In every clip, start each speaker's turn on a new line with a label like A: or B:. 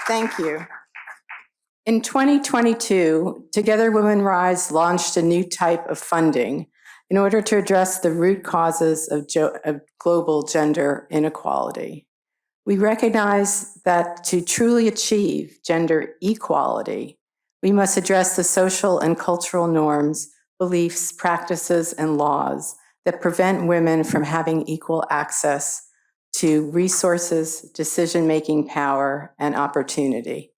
A: Thank you. In 2022, Together Women Rise launched a new type of funding in order to address the root causes of global gender inequality. We recognize that to truly achieve gender equality, we must address the social and cultural norms, beliefs, practices, and laws that prevent women from having equal access to resources, decision-making power, and opportunity.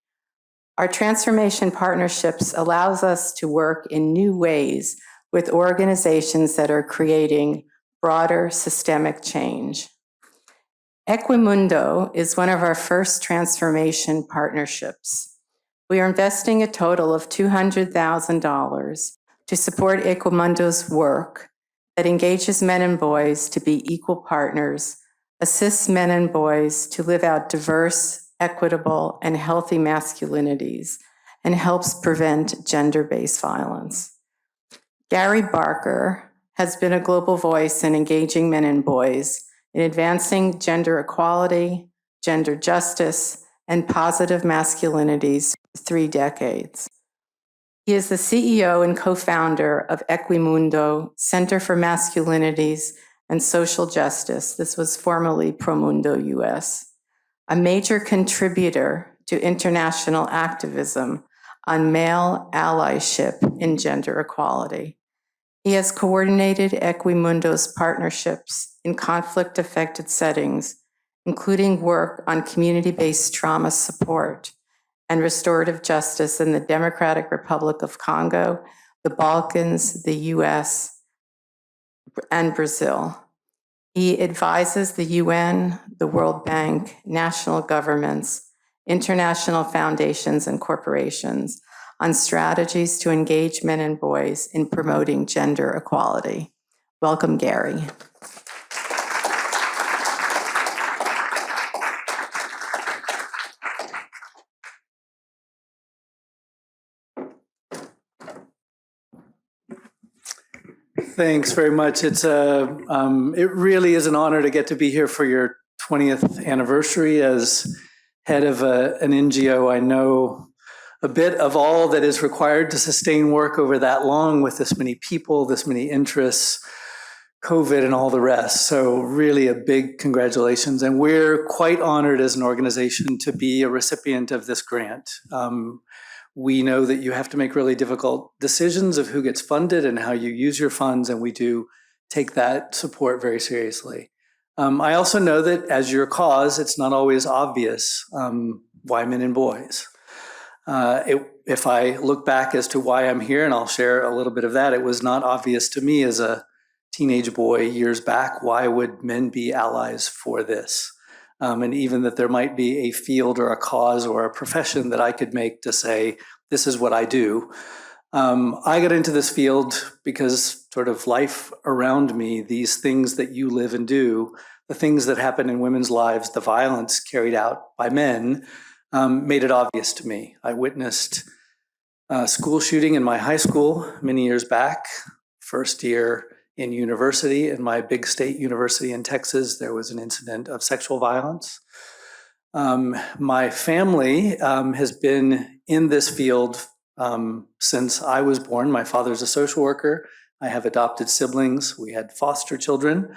A: Our transformation partnerships allows us to work in new ways with organizations that are creating broader systemic change. Equimundo is one of our first transformation partnerships. We are investing a total of $200,000 to support Equimundo's work that engages men and boys to be equal partners, assists men and boys to live out diverse, equitable, and healthy masculinities, and helps prevent gender-based violence. Gary Barker has been a global voice in engaging men and boys in advancing gender equality, gender justice, and positive masculinities for 3 decades. He is the CEO and co-founder of Equimundo Center for Masculinities and Social Justice. This was formerly Promundo US, a major contributor to international activism on male allyship in gender equality. He has coordinated Equimundo's partnerships in conflict-affected settings, including work on community-based trauma support and restorative justice in the Democratic Republic of Congo, the Balkans, the US, and Brazil. He advises the UN, the World Bank, national governments, international foundations, and corporations on strategies to engage men and boys in promoting gender equality. Welcome, Gary.
B: Thanks very much. It really is an honor to get to be here for your 20th anniversary. As head of an NGO, I know a bit of all that is required to sustain work over that long with this many people, this many interests, COVID and all the rest. So really a big congratulations. And we're quite honored as an organization to be a recipient of this grant. We know that you have to make really difficult decisions of who gets funded and how you use your funds, and we do take that support very seriously. I also know that as your cause, it's not always obvious why men and boys. If I look back as to why I'm here, and I'll share a little bit of that, it was not obvious to me as a teenage boy years back, why would men be allies for this? And even that there might be a field or a cause or a profession that I could make to say, this is what I do. I got into this field because sort of life around me, these things that you live and do, the things that happen in women's lives, the violence carried out by men, made it obvious to me. I witnessed a school shooting in my high school many years back, first year in university. In my big state university in Texas, there was an incident of sexual violence. My family has been in this field since I was born. My father's a social worker. I have adopted siblings. We had foster children,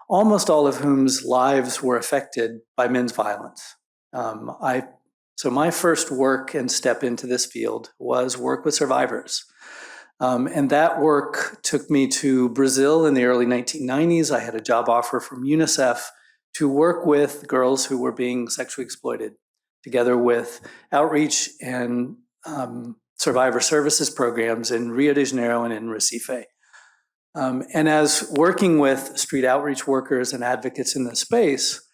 B: almost all of whom's lives were affected by men's violence. So my first work and step into this field was work with survivors. And that work took me to Brazil in the early 1990s. I had a job offer from UNICEF to work with girls who were being sexually exploited, together with outreach and survivor services programs in Rio de Janeiro and in Recife. And as working with street outreach workers and advocates in this space,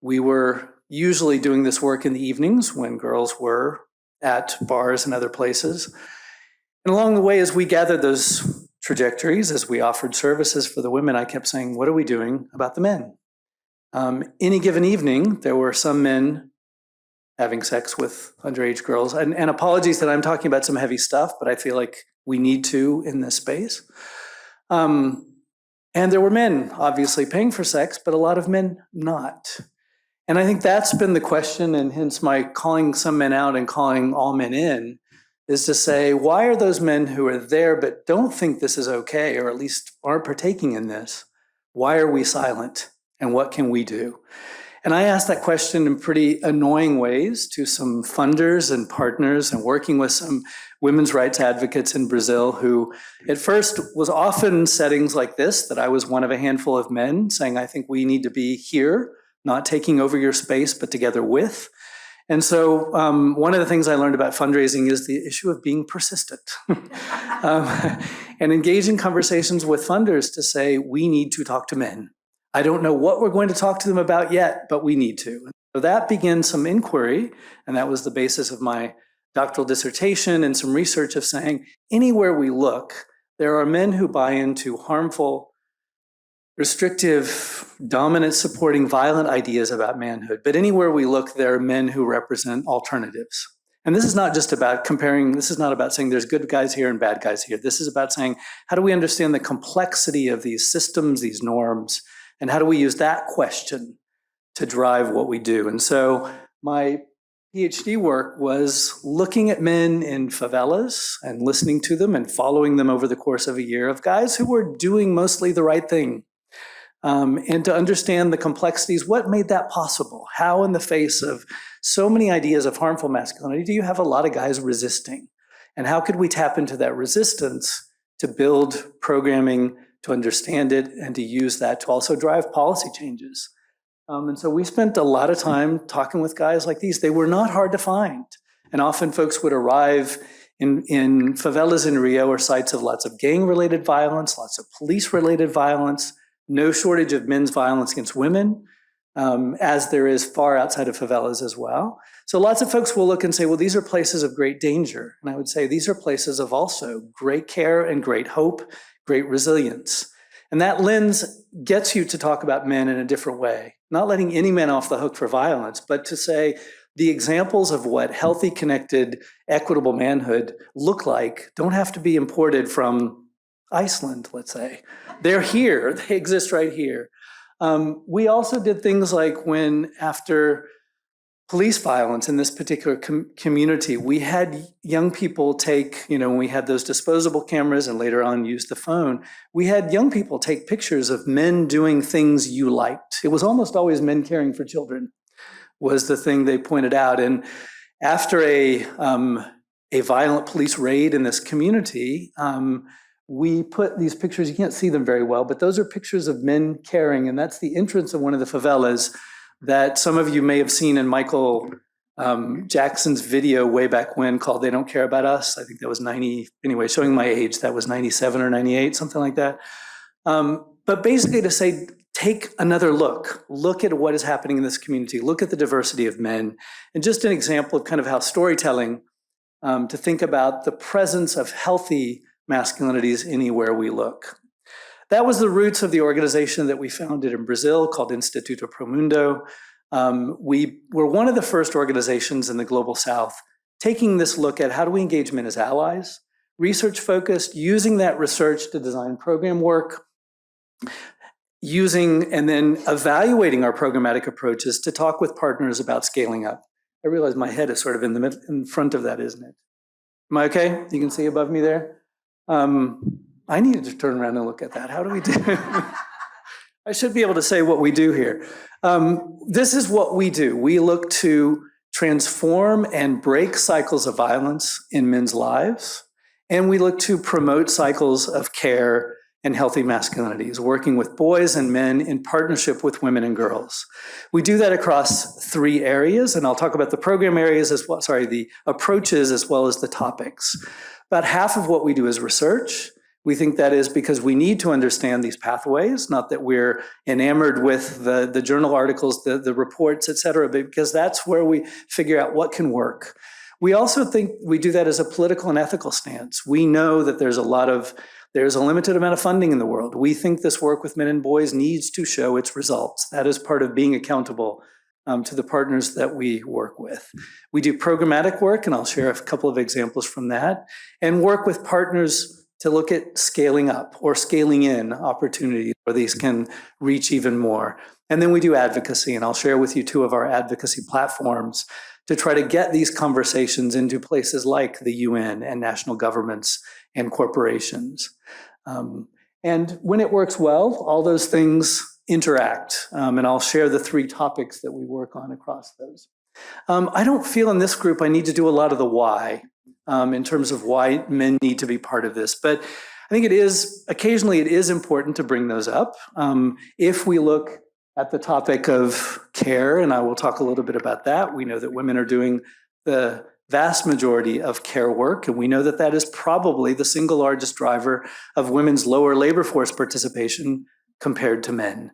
B: we were usually doing this work in the evenings when girls were at bars and other places. And along the way, as we gathered those trajectories, as we offered services for the women, I kept saying, what are we doing about the men? Any given evening, there were some men having sex with underage girls. And apologies that I'm talking about some heavy stuff, but I feel like we need to in this space. And there were men obviously paying for sex, but a lot of men not. And I think that's been the question, and hence my calling some men out and calling all men in, is to say, why are those men who are there but don't think this is okay, or at least aren't partaking in this, why are we silent? And what can we do? And I asked that question in pretty annoying ways to some funders and partners, and working with some women's rights advocates in Brazil who at first was often settings like this, that I was one of a handful of men saying, I think we need to be here, not taking over your space, but together with. And so one of the things I learned about fundraising is the issue of being persistent and engaging conversations with funders to say, we need to talk to men. I don't know what we're going to talk to them about yet, but we need to. So that began some inquiry, and that was the basis of my doctoral dissertation and some research of saying, anywhere we look, there are men who buy into harmful, restrictive, dominant, supporting, violent ideas about manhood. But anywhere we look, there are men who represent alternatives. And this is not just about comparing, this is not about saying there's good guys here and bad guys here. This is about saying, how do we understand the complexity of these systems, these norms, and how do we use that question to drive what we do? And so my PhD work was looking at men in favelas and listening to them and following them over the course of a year, of guys who were doing mostly the right thing. And to understand the complexities, what made that possible? How, in the face of so many ideas of harmful masculinity, do you have a lot of guys resisting? And how could we tap into that resistance to build programming, to understand it, and to use that to also drive policy changes? And so we spent a lot of time talking with guys like these. They were not hard to find. And often folks would arrive in favelas in Rio, or sites of lots of gang-related violence, lots of police-related violence, no shortage of men's violence against women, as there is far outside of favelas as well. So lots of folks will look and say, well, these are places of great danger. And I would say these are places of also great care and great hope, great resilience. And that lens gets you to talk about men in a different way, not letting any man off the hook for violence, but to say the examples of what healthy, connected, equitable manhood look like don't have to be imported from Iceland, let's say. They're here, they exist right here. We also did things like when, after police violence in this particular community, we had young people take, when we had those disposable cameras and later on used the phone, we had young people take pictures of men doing things you liked. It was almost always men caring for children was the thing they pointed out. And after a violent police raid in this community, we put these pictures, you can't see them very well, but those are pictures of men caring, and that's the entrance of one of the favelas that some of you may have seen in Michael Jackson's video way back when called They Don't Care About Us. I think that was 90, anyway, showing my age, that was 97 or 98, something like that. But basically to say, take another look at what is happening in this community, look at the diversity of men, and just an example of kind of how storytelling, to think about the presence of healthy masculinities anywhere we look. That was the roots of the organization that we founded in Brazil called Instituto Pro Mundo. We were one of the first organizations in the Global South taking this look at how do we engage men as allies, research-focused, using that research to design program work, using and then evaluating our programmatic approaches to talk with partners about scaling up. I realize my head is sort of in front of that, isn't it? Am I okay? You can see above me there? I needed to turn around and look at that. How do we do? I should be able to say what we do here. This is what we do. We look to transform and break cycles of violence in men's lives, and we look to promote cycles of care and healthy masculinities, working with boys and men in partnership with women and girls. We do that across 3 areas, and I'll talk about the program areas as well, the approaches as well as the topics. About half of what we do is research. We think that is because we need to understand these pathways, not that we're enamored with the journal articles, the reports, et cetera, but because that's where we figure out what can work. We also think we do that as a political and ethical stance. We know that there's a limited amount of funding in the world. We think this work with men and boys needs to show its results. That is part of being accountable to the partners that we work with. We do programmatic work, and I'll share a couple of examples from that, and work with partners to look at scaling up or scaling in opportunities where these can reach even more. And then we do advocacy, and I'll share with you two of our advocacy platforms to try to get these conversations into places like the UN and national governments and corporations. And when it works well, all those things interact. And I'll share the three topics that we work on across those. I don't feel in this group I need to do a lot of the why in terms of why men need to be part of this. But I think occasionally it is important to bring those up. If we look at the topic of care, and I will talk a little bit about that, we know that women are doing the vast majority of care work, and we know that that is probably the single largest driver of women's lower labor force participation compared to men.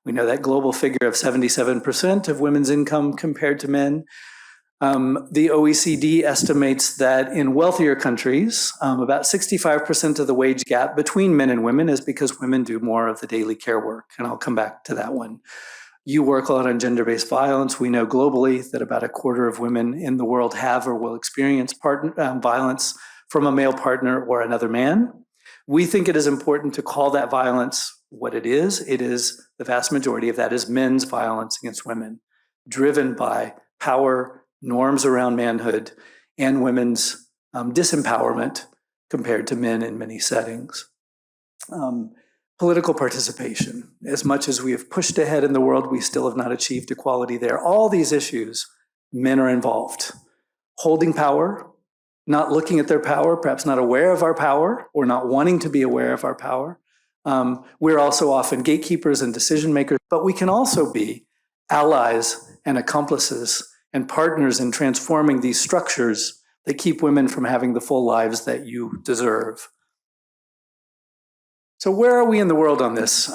B: We know that global figure of 77% of women's income compared to men. The OECD estimates that in wealthier countries, about 65% of the wage gap between men and women is because women do more of the daily care work, and I'll come back to that one. You work a lot on gender-based violence. We know globally that about a quarter of women in the world have or will experience violence from a male partner or another man. We think it is important to call that violence what it is. It is, the vast majority of that is men's violence against women, driven by power, norms around manhood, and women's disempowerment compared to men in many settings. Political participation. As much as we have pushed ahead in the world, we still have not achieved equality there. All these issues, men are involved. Holding power, not looking at their power, perhaps not aware of our power, or not wanting to be aware of our power. We're also often gatekeepers and decision makers, but we can also be allies and accomplices and partners in transforming these structures that keep women from having the full lives that you deserve. So where are we in the world on this?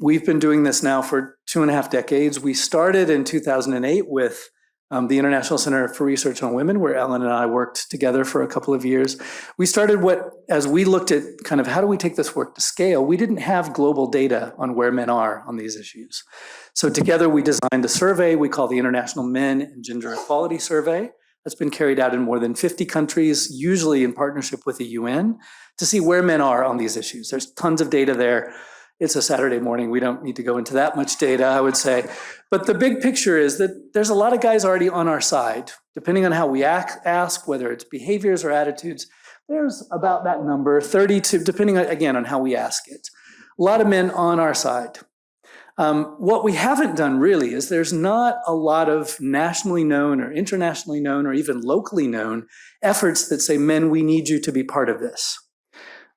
B: We've been doing this now for 2.5 decades. We started in 2008 with the International Center for Research on Women, where Ellen and I worked together for a couple of years. We started as we looked at kind of how do we take this work to scale, we didn't have global data on where men are on these issues. So together we designed a survey we call the International Men and Gender Equality Survey. That's been carried out in more than 50 countries, usually in partnership with the UN, to see where men are on these issues. There's tons of data there. It's a Saturday morning. We don't need to go into that much data, I would say. But the big picture is that there's a lot of guys already on our side. Depending on how we ask, whether it's behaviors or attitudes, there's about that number, 32, depending again on how we ask it. A lot of men on our side. What we haven't done really is there's not a lot of nationally known or internationally known or even locally known efforts that say, men, we need you to be part of this.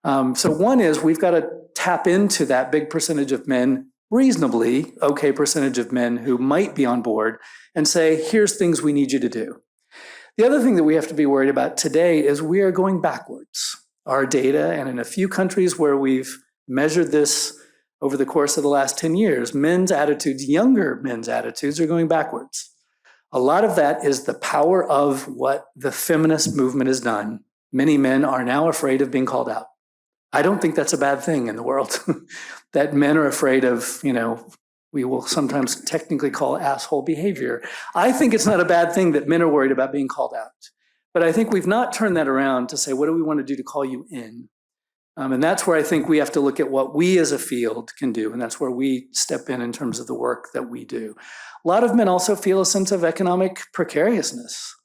B: So one is we've got to tap into that big percentage of men, reasonably okay percentage of men who might be on board and say, here's things we need you to do. The other thing that we have to be worried about today is we are going backwards. Our data, and in a few countries where we've measured this over the course of the last 10 years, men's attitudes, younger men's attitudes are going backwards. A lot of that is the power of what the feminist movement has done. Many men are now afraid of being called out. I don't think that's a bad thing in the world, that men are afraid of, we will sometimes technically call asshole behavior. I think it's not a bad thing that men are worried about being called out. But I think we've not turned that around to say, what do we want to do to call you in? And that's where I think we have to look at what we as a field can do. And that's where we step in terms of the work that we do. A lot of men also feel a sense of economic precariousness.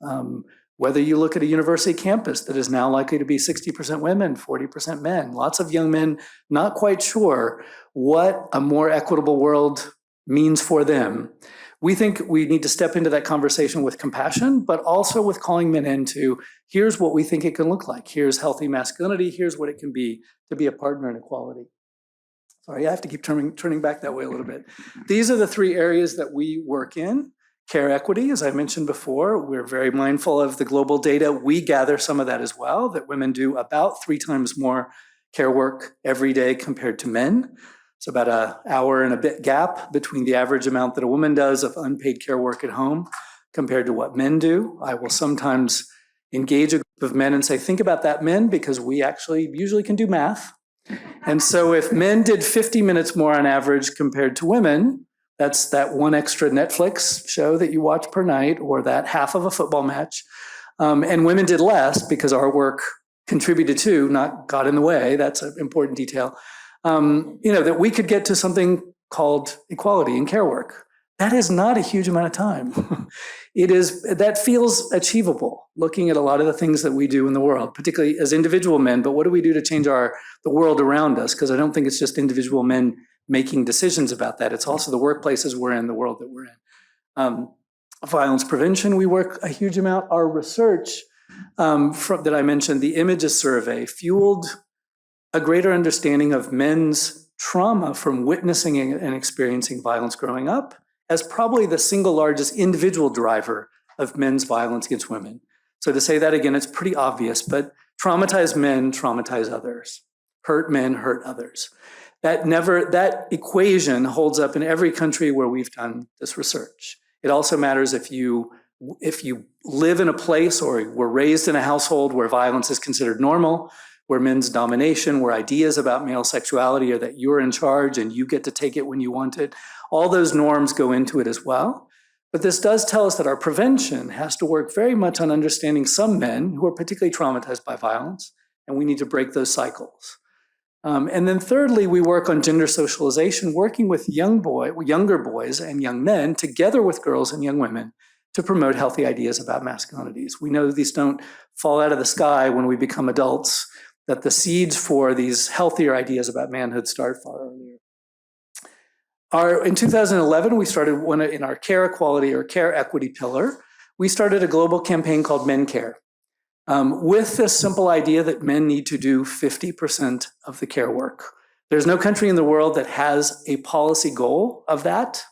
B: Whether you look at a university campus that is now likely to be 60% women, 40% men, lots of young men not quite sure what a more equitable world means for them. We think we need to step into that conversation with compassion, but also with calling men into, here's what we think it can look like. Here's healthy masculinity. Here's what it can be to be a partner in equality. Sorry, I have to keep turning back that way a little bit. These are the three areas that we work in. Care equity, as I mentioned before, we're very mindful of the global data. We gather some of that as well, that women do about 3 times more care work every day compared to men. It's about an hour and a bit gap between the average amount that a woman does of unpaid care work at home compared to what men do. I will sometimes engage a group of men and say, think about that, men, because we actually usually can do math. And so if men did 50 minutes more on average compared to women, that's that one extra Netflix show that you watch per night, or that half of a football match. And women did less because our work contributed to, not got in the way. That's an important detail. That we could get to something called equality in care work. That is not a huge amount of time. That feels achievable, looking at a lot of the things that we do in the world, particularly as individual men, but what do we do to change the world around us? Because I don't think it's just individual men making decisions about that. It's also the workplaces we're in, the world that we're in. Violence prevention, we work a huge amount. Our research that I mentioned, the Images Survey, fueled a greater understanding of men's trauma from witnessing and experiencing violence growing up as probably the single largest individual driver of men's violence against women. So to say that again, it's pretty obvious, but traumatized men traumatize others. Hurt men hurt others. That equation holds up in every country where we've done this research. It also matters if you live in a place or were raised in a household where violence is considered normal, where men's domination, where ideas about male sexuality are that you're in charge and you get to take it when you want it. All those norms go into it as well. But this does tell us that our prevention has to work very much on understanding some men who are particularly traumatized by violence, and we need to break those cycles. And then thirdly, we work on gender socialization, working with younger boys and young men, together with girls and young women, to promote healthy ideas about masculinities. We know these don't fall out of the sky when we become adults, that the seeds for these healthier ideas about manhood start far earlier. In 2011, we started in our care equality or care equity pillar, we started a global campaign called Men Care, with this simple idea that men need to do 50% of the care work. There's no country in the world that has a policy goal of that.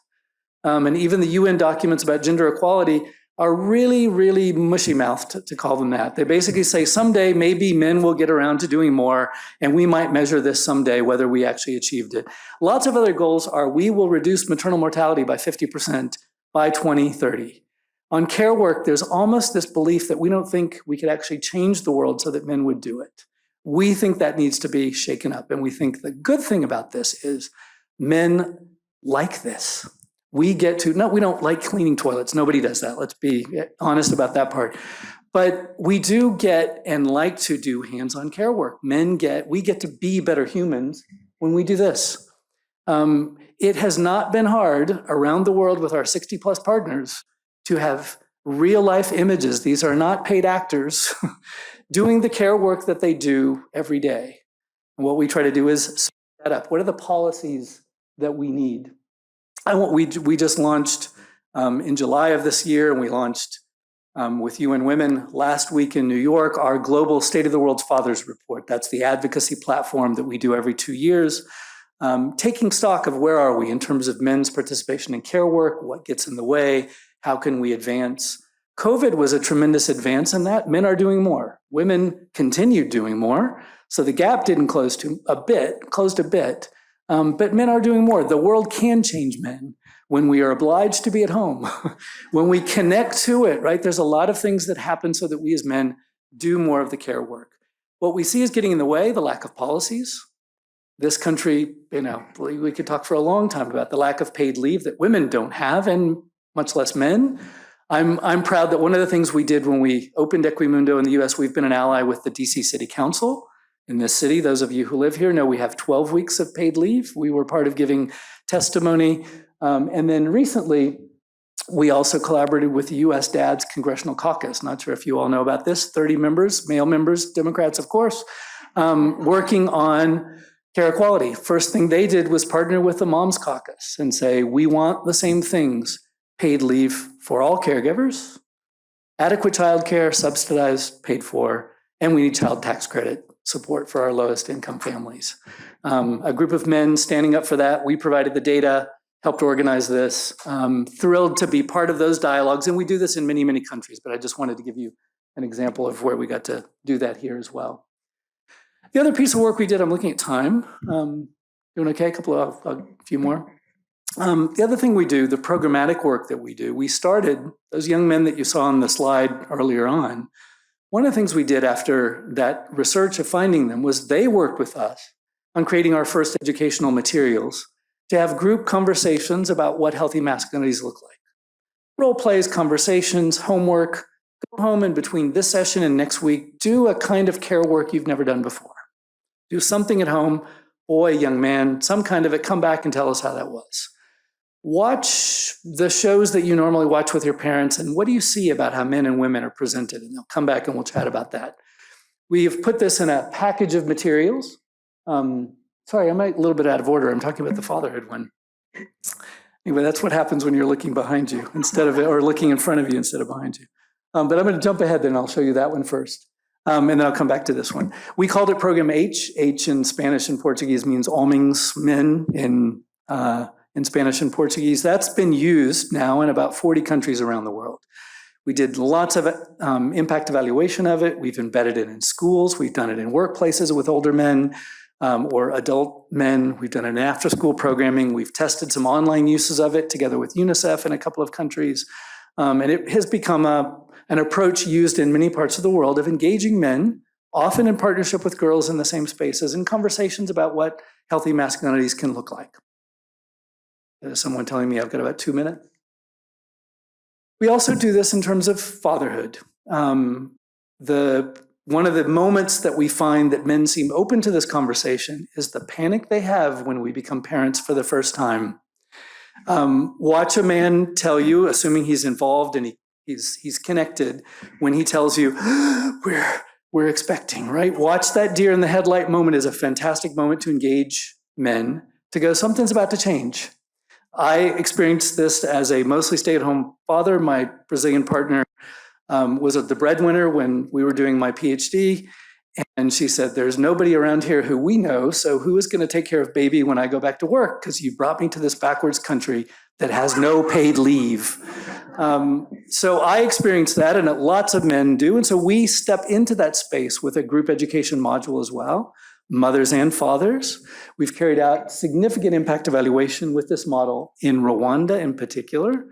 B: And even the UN documents about gender equality are really, really mushy-mouthed to call them that. They basically say someday maybe men will get around to doing more, and we might measure this someday, whether we actually achieved it. Lots of other goals are we will reduce maternal mortality by 50% by 2030. On care work, there's almost this belief that we don't think we could actually change the world so that men would do it. We think that needs to be shaken up, and we think the good thing about this is men like this. We don't like cleaning toilets. Nobody does that. Let's be honest about that part. But we do get and like to do hands-on care work. We get to be better humans when we do this. It has not been hard around the world with our 60-plus partners to have real-life images. These are not paid actors doing the care work that they do every day. And what we try to do is set that up. What are the policies that we need? We just launched in July of this year, and we launched with UN Women last week in New York, our global State of the World's Fathers report. That's the advocacy platform that we do every 2 years, taking stock of where are we in terms of men's participation in care work, what gets in the way, how can we advance. COVID was a tremendous advance in that. Men are doing more. Women continued doing more. So the gap didn't closed a bit. But men are doing more. The world can change men when we are obliged to be at home, when we connect to it, right? There's a lot of things that happen so that we as men do more of the care work. What we see is getting in the way, the lack of policies. This country, we could talk for a long time about the lack of paid leave that women don't have, and much less men. I'm proud that one of the things we did when we opened Equimundo in the US, we've been an ally with the DC City Council. In this city, those of you who live here know we have 12 weeks of paid leave. We were part of giving testimony. And then recently, we also collaborated with the US Dads Congressional Caucus. Not sure if you all know about this, 30 members, male members, Democrats, of course, working on care equality. First thing they did was partner with the Moms Caucus and say, we want the same things, paid leave for all caregivers, adequate childcare, subsidized, paid for, and we need child tax credit support for our lowest income families. A group of men standing up for that. We provided the data, helped organize this. Thrilled to be part of those dialogues. And we do this in many, many countries, but I just wanted to give you an example of where we got to do that here as well. The other piece of work we did, I'm looking at time. Doing okay? A few more. The other thing we do, the programmatic work that we do, we started, those young men that you saw on the slide earlier on, one of the things we did after that research of finding them was they worked with us on creating our first educational materials to have group conversations about what healthy masculinities look like. Role plays, conversations, homework, go home and between this session and next week, do a kind of care work you've never done before. Do something at home, boy, young man, some kind of it, come back and tell us how that was. Watch the shows that you normally watch with your parents, and what do you see about how men and women are presented? And they'll come back and we'll chat about that. We've put this in a package of materials. Sorry, I'm a little bit out of order. I'm talking about the fatherhood one. Anyway, that's what happens when you're looking behind you or looking in front of you instead of behind you. But I'm going to jump ahead, then I'll show you that one first. And then I'll come back to this one. We called it Program H. H in Spanish and Portuguese means Homens, men in Spanish and Portuguese. That's been used now in about 40 countries around the world. We did lots of impact evaluation of it. We've embedded it in schools. We've done it in workplaces with older men or adult men. We've done it in after-school programming. We've tested some online uses of it together with UNICEF in a couple of countries. And it has become an approach used in many parts of the world of engaging men, often in partnership with girls in the same spaces, in conversations about what healthy masculinities can look like. There's someone telling me I've got about 2 minutes. We also do this in terms of fatherhood. One of the moments that we find that men seem open to this conversation is the panic they have when we become parents for the first time. Watch a man tell you, assuming he's involved and he's connected, when he tells you, we're expecting, right? Watch that deer in the headlight moment is a fantastic moment to engage men, to go, something's about to change. I experienced this as a mostly stay-at-home father. My Brazilian partner was the breadwinner when we were doing my PhD. And she said, there's nobody around here who we know, so who is going to take care of baby when I go back to work? Because you brought me to this backwards country that has no paid leave. So I experienced that, and lots of men do. And so we step into that space with a group education module as well, mothers and fathers. We've carried out significant impact evaluation with this model in Rwanda in particular.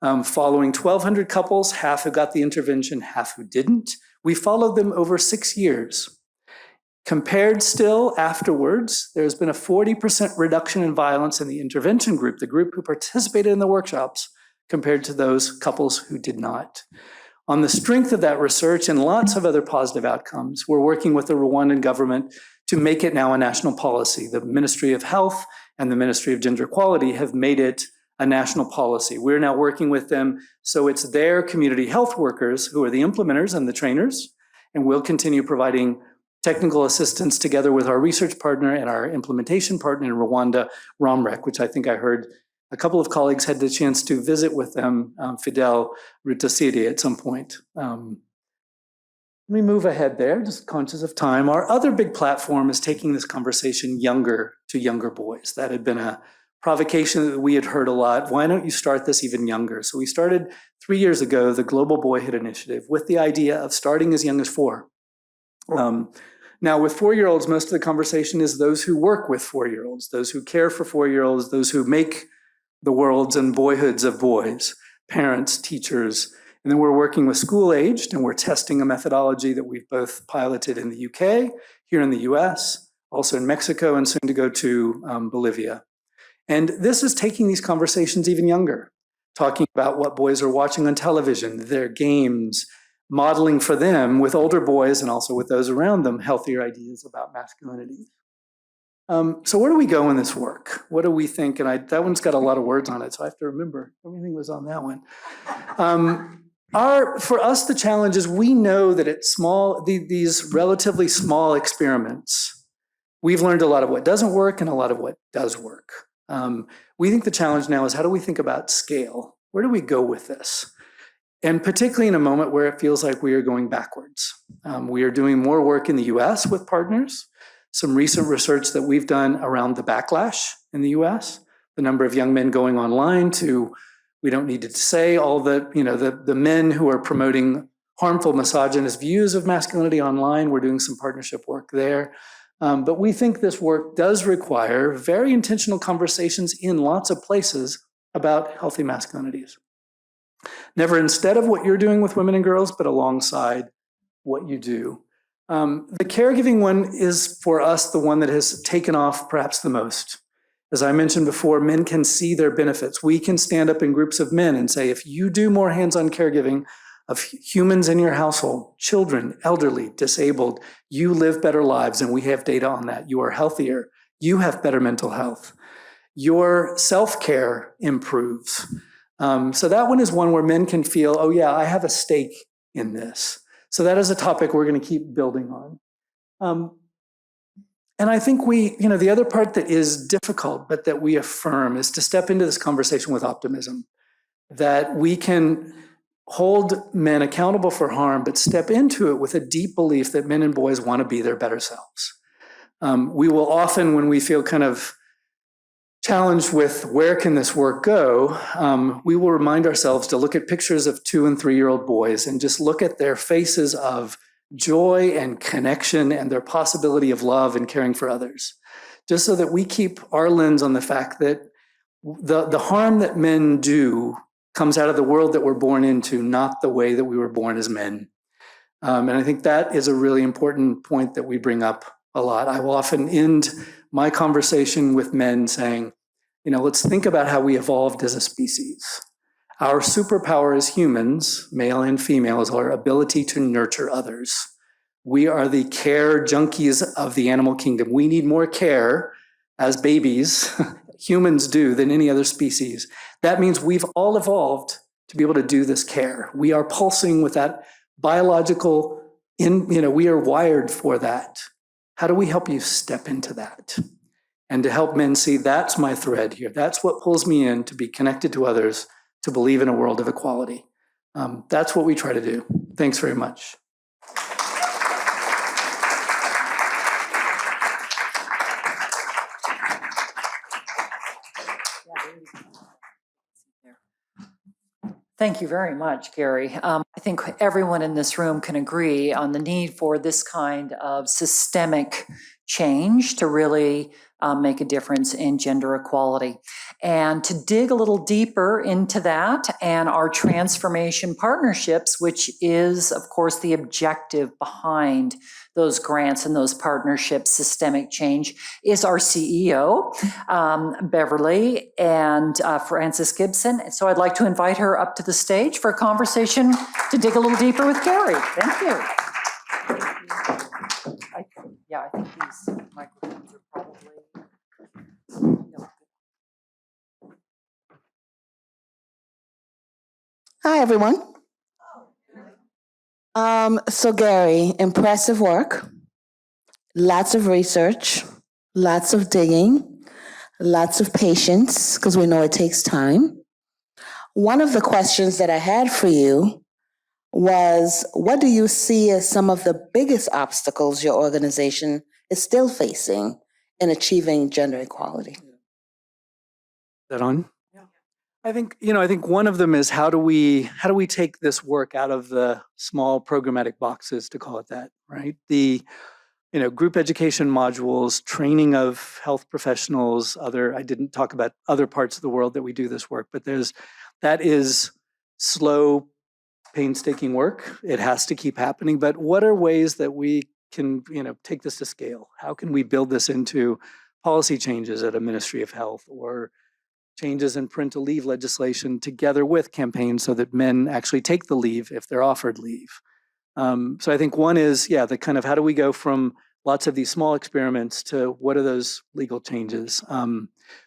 B: Following 1,200 couples, half who got the intervention, half who didn't. We followed them over 6 years. Compared still afterwards, there's been a 40% reduction in violence in the intervention group, the group who participated in the workshops, compared to those couples who did not. On the strength of that research and lots of other positive outcomes, we're working with the Rwandan government to make it now a national policy. The Ministry of Health and the Ministry of Gender Equality have made it a national policy. We're now working with them, so it's their community health workers who are the implementers and the trainers, and we'll continue providing technical assistance together with our research partner and our implementation partner in Rwanda, ROMREC, which I think I heard a couple of colleagues had the chance to visit with them, Fidel Rutasiri, at some point. Let me move ahead there, just conscious of time. Our other big platform is taking this conversation younger to younger boys. That had been a provocation that we had heard a lot. Why don't you start this even younger? So we started 3 years ago, the Global Boyhood Initiative, with the idea of starting as young as 4. Now, with 4-year-olds, most of the conversation is those who work with 4-year-olds, those who care for 4-year-olds, those who make the worlds and boyhoods of boys, parents, teachers. And then we're working with school-aged, and we're testing a methodology that we've both piloted in the UK, here in the US, also in Mexico, and soon to go to Bolivia. And this is taking these conversations even younger, talking about what boys are watching on television, their games, modeling for them with older boys and also with those around them, healthier ideas about masculinity. So where do we go in this work? What do we think? And that one's got a lot of words on it, so I have to remember everything was on that one. For us, the challenge is we know that it's small, these relatively small experiments, we've learned a lot of what doesn't work and a lot of what does work. We think the challenge now is how do we think about scale? Where do we go with this? And particularly in a moment where it feels like we are going backwards. We are doing more work in the US with partners, some recent research that we've done around the backlash in the US, the number of young men going online to, we don't need to say all the men who are promoting harmful misogynist views of masculinity online. We're doing some partnership work there. But we think this work does require very intentional conversations in lots of places about healthy masculinities. Never instead of what you're doing with women and girls, but alongside what you do. The caregiving one is, for us, the one that has taken off perhaps the most. As I mentioned before, men can see their benefits. We can stand up in groups of men and say, if you do more hands-on caregiving of humans in your household, children, elderly, disabled, you live better lives, and we have data on that. You are healthier, you have better mental health. Your self-care improves. So that one is one where men can feel, oh yeah, I have a stake in this. So that is a topic we're going to keep building on. And I think the other part that is difficult, but that we affirm, is to step into this conversation with optimism, that we can hold men accountable for harm, but step into it with a deep belief that men and boys want to be their better selves. We will often, when we feel kind of challenged with where can this work go, we will remind ourselves to look at pictures of 2- and 3-year-old boys and just look at their faces of joy and connection and their possibility of love and caring for others, just so that we keep our lens on the fact that the harm that men do comes out of the world that we're born into, not the way that we were born as men. And I think that is a really important point that we bring up a lot. I will often end my conversation with men saying, let's think about how we evolved as a species. Our superpower as humans, male and female, is our ability to nurture others. We are the care junkies of the animal kingdom. We need more care as babies, humans do, than any other species. That means we've all evolved to be able to do this care. We are pulsing with that biological, we are wired for that. How do we help you step into that? And to help men see that's my thread here. That's what pulls me in to be connected to others, to believe in a world of equality. That's what we try to do. Thanks very much.
C: Thank you very much, Gary. I think everyone in this room can agree on the need for this kind of systemic change to really make a difference in gender equality. And to dig a little deeper into that and our transformation partnerships, which is, of course, the objective behind those grants and those partnerships, systemic change, is our CEO, Beverley and Francis-Gibson. So I'd like to invite her up to the stage for a conversation to dig a little deeper with Gary. Thank you. I think these microphones are probably...
D: Hi, everyone. So Gary, impressive work, lots of research, lots of digging, lots of patience, because we know it takes time. One of the questions that I had for you was, what do you see as some of the biggest obstacles your organization is still facing in achieving gender equality?
B: Is that on? I think one of them is how do we take this work out of the small programmatic boxes, to call it that, right? The group education modules, training of health professionals, I didn't talk about other parts of the world that we do this work, but that is slow, painstaking work. It has to keep happening. But what are ways that we can take this to scale? How can we build this into policy changes at a Ministry of Health, or changes in parental leave legislation together with campaigns so that men actually take the leave if they're offered leave? So I think one is, the kind of how do we go from lots of these small experiments to what are those legal changes?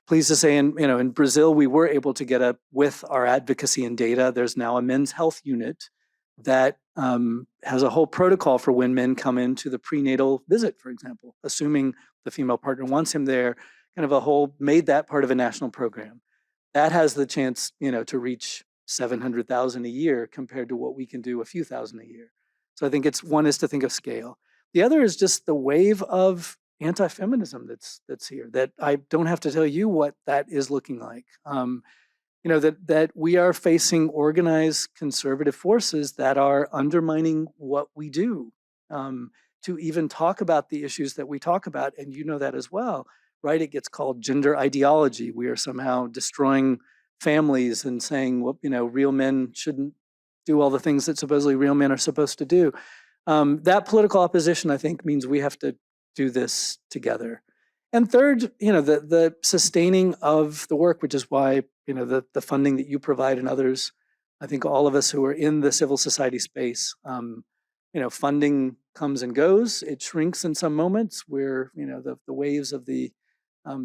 B: Pleased to say, in Brazil, we were able to get with our advocacy and data, there's now a men's health unit that has a whole protocol for when men come into the prenatal visit, for example, assuming the female partner wants him there, made that part of a national program. That has the chance, to reach 700,000 a year compared to what we can do a few thousand a year. So I think one is to think of scale. The other is just the wave of anti-feminism that's here, that I don't have to tell you what that is looking like. That we are facing organized conservative forces that are undermining what we do, to even talk about the issues that we talk about, and you know that as well. Right? It gets called gender ideology. We are somehow destroying families and saying, well, real men shouldn't do all the things that supposedly real men are supposed to do. That political opposition, I think, means we have to do this together. And third, the sustaining of the work, which is why, the funding that you provide and others, I think all of us who are in the civil society space, funding comes and goes. It shrinks in some moments where, the waves of the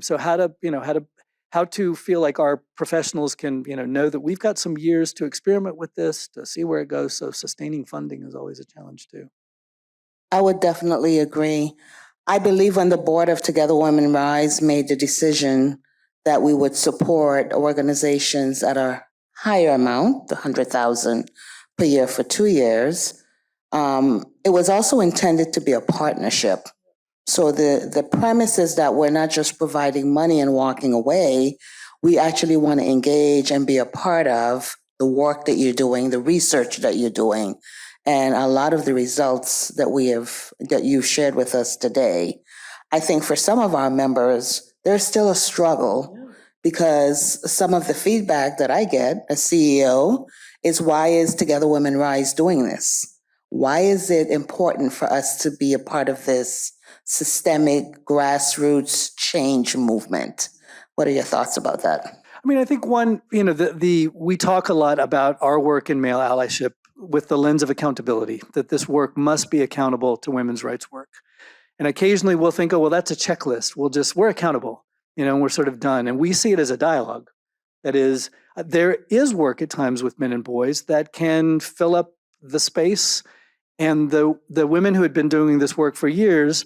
B: So how to feel like our professionals can, know that we've got some years to experiment with this, to see where it goes. So sustaining funding is always a challenge too.
D: I would definitely agree. I believe when the board of Together Women Rise made the decision that we would support organizations at a higher amount, the 100,000 per year for 2 years, it was also intended to be a partnership. So the premise is that we're not just providing money and walking away. We actually want to engage and be a part of the work that you're doing, the research that you're doing. And a lot of the results that you've shared with us today, I think for some of our members, there's still a struggle because some of the feedback that I get as CEO is, why is Together Women Rise doing this? Why is it important for us to be a part of this systemic grassroots change movement? What are your thoughts about that?
B: I mean, I think one, we talk a lot about our work in male allyship with the lens of accountability, that this work must be accountable to women's rights work. And occasionally we'll think, oh, well, that's a checklist. We're accountable, and we're sort of done. And we see it as a dialogue. That is, there is work at times with men and boys that can fill up the space. And the women who had been doing this work for years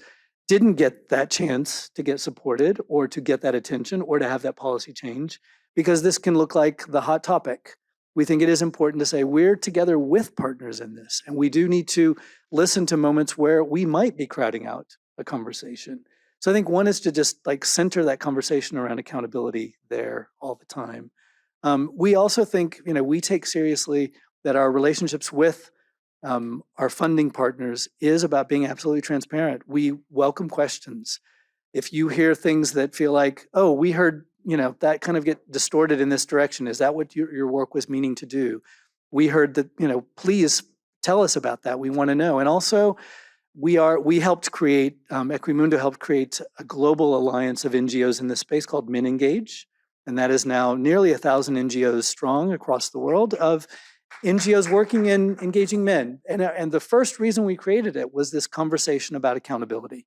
B: didn't get that chance to get supported or to get that attention or to have that policy change, because this can look like the hot topic. We think it is important to say we're together with partners in this, and we do need to listen to moments where we might be crowding out a conversation. So I think one is to just center that conversation around accountability there all the time. We also think, we take seriously that our relationships with our funding partners is about being absolutely transparent. We welcome questions. If you hear things that feel like, oh, we heard, that kind of get distorted in this direction, is that what your work was meaning to do? We heard that, please tell us about that. We want to know. And also, we helped create, Equimundo helped create a global alliance of NGOs in this space called Men Engage. And that is now nearly 1,000 NGOs strong across the world, of NGOs working in engaging men. And the first reason we created it was this conversation about accountability.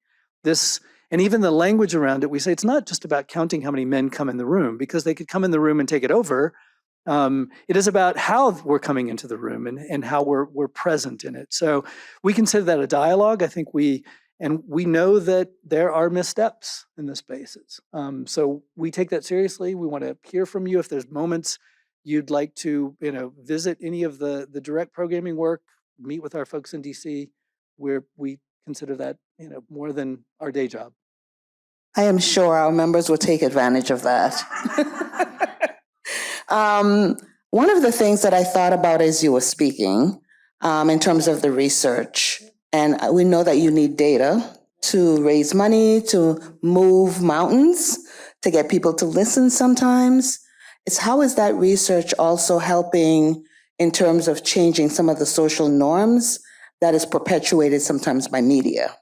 B: And even the language around it, we say it's not just about counting how many men come in the room, because they could come in the room and take it over. It is about how we're coming into the room and how we're present in it. So we consider that a dialogue. I think we know that there are missteps in the spaces. So we take that seriously. We want to hear from you. If there's moments you'd like to, visit any of the direct programming work, meet with our folks in DC, where we consider that, more than our day job.
D: I am sure our members will take advantage of that. One of the things that I thought about as you were speaking, in terms of the research, and we know that you need data to raise money, to move mountains, to get people to listen sometimes. It's how is that research also helping in terms of changing some of the social norms that is perpetuated sometimes by media?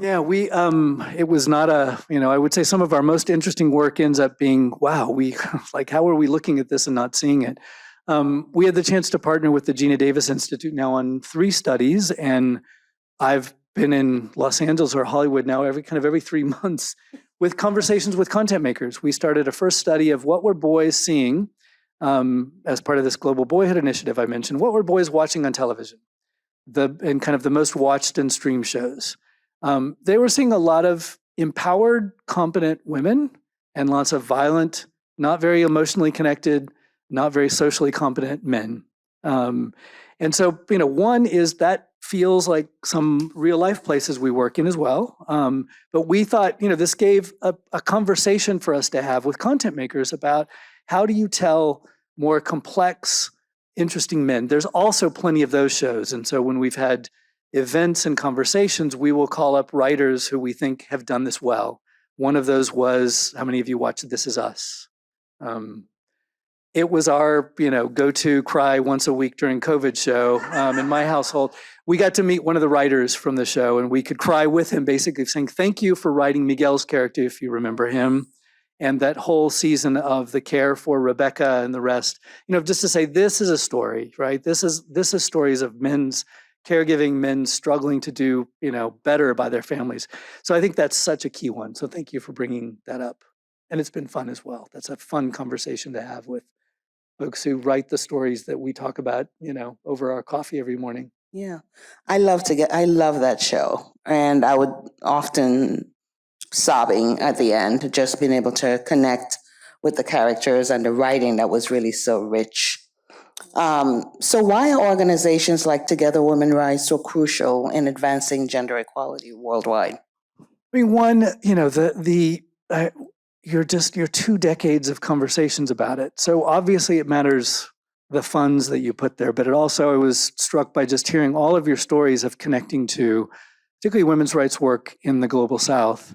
B: Yeah, it was not I would say some of our most interesting work ends up being, wow, how are we looking at this and not seeing it? We had the chance to partner with the Gina Davis Institute now on 3 studies, and I've been in Los Angeles or Hollywood now every 3 months with conversations with content makers. We started a first study of what were boys seeing as part of this global boyhood initiative I mentioned. What were boys watching on television? And kind of the most watched and streamed shows. They were seeing a lot of empowered, competent women and lots of violent, not very emotionally connected, not very socially competent men. And so, one is that feels like some real life places we work in as well. But we thought, this gave a conversation for us to have with content makers about how do you tell more complex, interesting men. There's also plenty of those shows. And so when we've had events and conversations, we will call up writers who we think have done this well. One of those was, how many of you watched This Is Us? It was our, go-to cry once a week during COVID show in my household. We got to meet one of the writers from the show, and we could cry with him, basically saying, thank you for writing Miguel's character, if you remember him, and that whole season of the care for Rebecca and the rest. Just to say, this is a story, right? This is stories of men's caregiving, men struggling to do, better by their families. So I think that's such a key one. So thank you for bringing that up. And it's been fun as well. That's a fun conversation to have with folks who write the stories that we talk about, over our coffee every morning.
D: Yeah. I love that show. And I would often sobbing at the end, just being able to connect with the characters and the writing that was really so rich. So why are organizations like Together Women Rise so crucial in advancing gender equality worldwide?
B: I mean, one, you're 2 decades of conversations about it. So obviously it matters the funds that you put there, but I was struck by just hearing all of your stories of connecting to particularly women's rights work in the global South.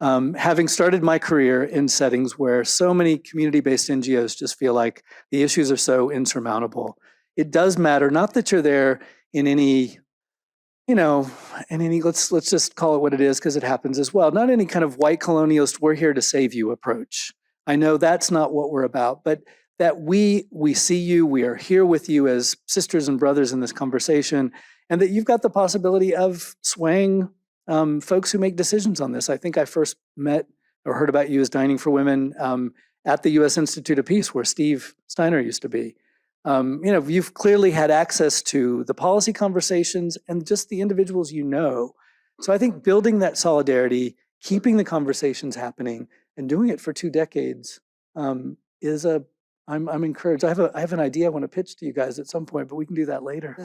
B: Having started my career in settings where so many community-based NGOs just feel like the issues are so insurmountable, it does matter, not that you're there in any, let's just call it what it is because it happens as well, not any kind of white colonialist, we're here to save you approach. I know that's not what we're about, but that we see you, we are here with you as sisters and brothers in this conversation, and that you've got the possibility of swaying folks who make decisions on this. I think I first met or heard about you as Dining for Women at the U.S. Institute of Peace, where Steve Steiner used to be. You've clearly had access to the policy conversations and just the individuals you know. So I think building that solidarity, keeping the conversations happening, and doing it for 2 decades I'm encouraged. I have an idea I want to pitch to you guys at some point, but we can do that later.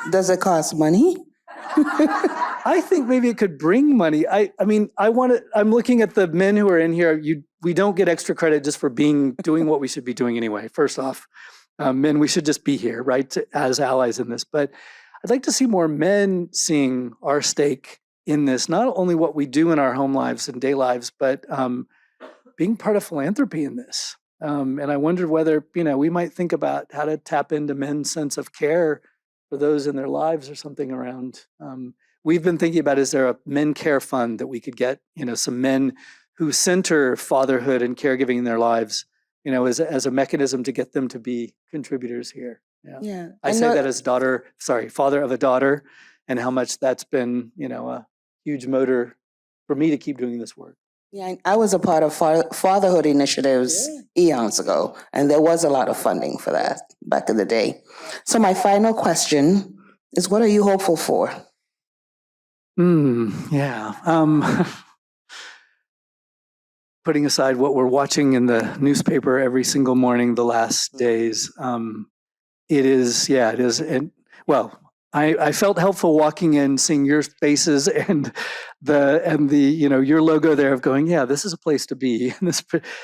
D: Does it cost money?
B: I think maybe it could bring money. I'm looking at the men who are in here. We don't get extra credit just for doing what we should be doing anyway. First off, men, we should just be here, right, as allies in this. But I'd like to see more men seeing our stake in this, not only what we do in our home lives and day lives, but being part of philanthropy in this. And I wondered whether, we might think about how to tap into men's sense of care for those in their lives or something around. We've been thinking about, is there a men care fund that we could get, some men who center fatherhood and caregiving in their lives, as a mechanism to get them to be contributors here.
D: Yeah.
B: I say that as father of a daughter, and how much that's been, a huge motor for me to keep doing this work.
D: Yeah, I was a part of fatherhood initiatives eons ago, and there was a lot of funding for that back in the day. So my question is, what are you hopeful for?
B: Putting aside what we're watching in the newspaper every single morning the last days, it is. And I felt helpful walking in, seeing your faces and your logo there of going, yeah, this is a place to be.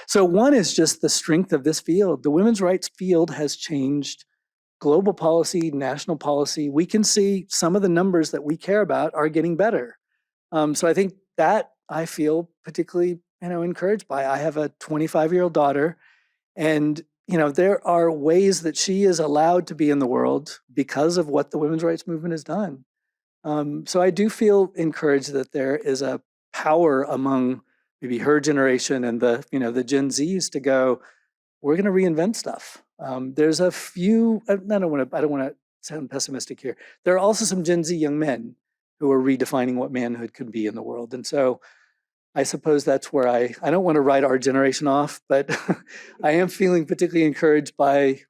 B: So one is just the strength of this field. The women's rights field has changed global policy, national policy. We can see some of the numbers that we care about are getting better. So I think that I feel particularly, encouraged by. I have a 25-year-old daughter, and there are ways that she is allowed to be in the world because of what the women's rights movement has done. So I do feel encouraged that there is a power among maybe her generation and the Gen Zs to go, we're going to reinvent stuff. There's a few, I don't want to sound pessimistic here. There are also some Gen Z young men who are redefining what manhood can be in the world. And so I suppose that's where I don't want to write our generation off, but I am feeling particularly encouraged by,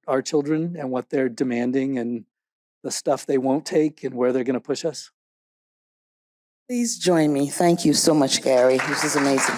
B: our children and what they're demanding and the stuff they won't take and where they're going to push us.
D: Please join me. Thank you so much, Gary. This is amazing.